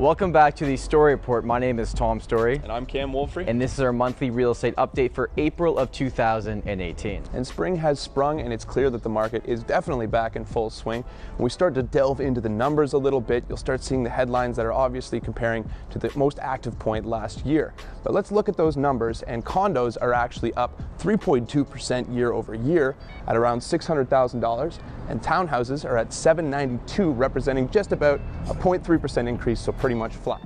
Welcome back to the Storey Report. My name is Tom Storey. And I'm Cam Wolfrey. And this is our monthly real estate update for April of 2018. And spring has sprung, and it's clear that the market is definitely back in full swing. When we start to delve into the numbers a little bit, you'll start seeing the headlines that are obviously comparing to the most active point last year. But let's look at those numbers, and condos are actually up 3.2% year over year at around $600,000, and townhouses are at $792, representing just about a 0.3% increase, so pretty much flat.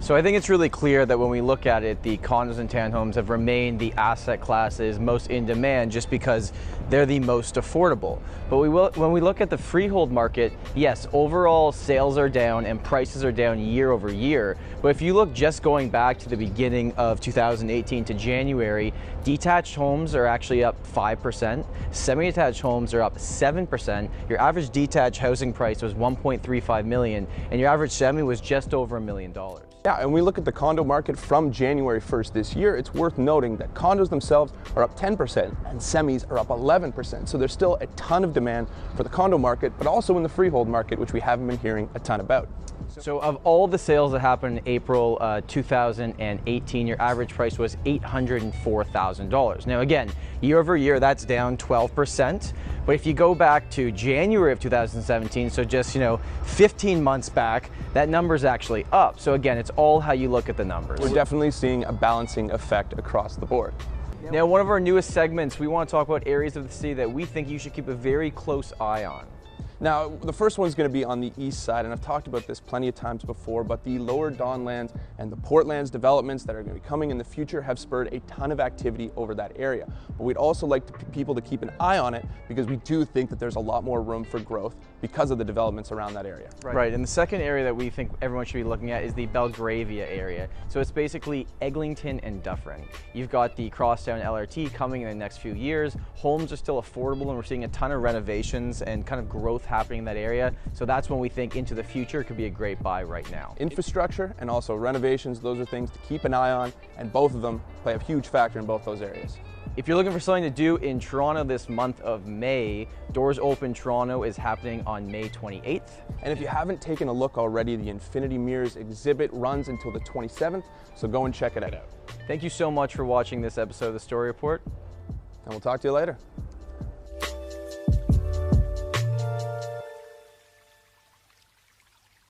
So I think it's really clear that when we look at it, the condos and townhomes have remained the asset classes most in demand just because they're the most affordable. But when we look at the freehold market, yes, overall sales are down and prices are down year over year. But if you look just going back to the beginning of 2018 to January, detached homes are actually up 5%, semi-detached homes are up 7%, your average detached housing price was $1.35 million, and your average semi was just over $1 million. Yeah, and we look at the condo market from January 1st this year, it's worth noting that condos themselves are up 10% and semis are up 11%. So there's still a ton of demand for the condo market, but also in the freehold market, which we haven't been hearing a ton about. So of all the sales that happened in April 2018, your average price was $804,000. Now again, year over year, that's down 12%. But if you go back to January of 2017, so just 15 months back, that number is actually up. So again, it's all how you look at the numbers. We're definitely seeing a balancing effect across the board. Now, one of our newest segments, we want to talk about areas of the city that we think you should keep a very close eye on. Now, the first one's going to be on the east side, and I've talked about this plenty of times before, but the lower Donlands and the Portlands developments that are going to be coming in the future have spurred a ton of activity over that area. But we'd also like people to keep an eye on it because we do think that there's a lot more room for growth because of the developments around that area. Right, and the second area that we think everyone should be looking at is the Belgravia area. So it's basically Eglinton and Dufferin. You've got the Crosstown LRT coming in the next few years. Homes are still affordable, and we're seeing a ton of renovations and kind of growth happening in that area. So that's when we think into the future could be a great buy right now. Infrastructure and also renovations, those are things to keep an eye on, and both of them play a huge factor in both those areas. If you're looking for something to do in Toronto this month of May, Doors Open Toronto is happening on May 28th. And if you haven't taken a look already, the Infinity Mirrors exhibit runs until the 27th, so go and check it out. Thank you so much for watching this episode of the Storey Report. And we'll talk to you later.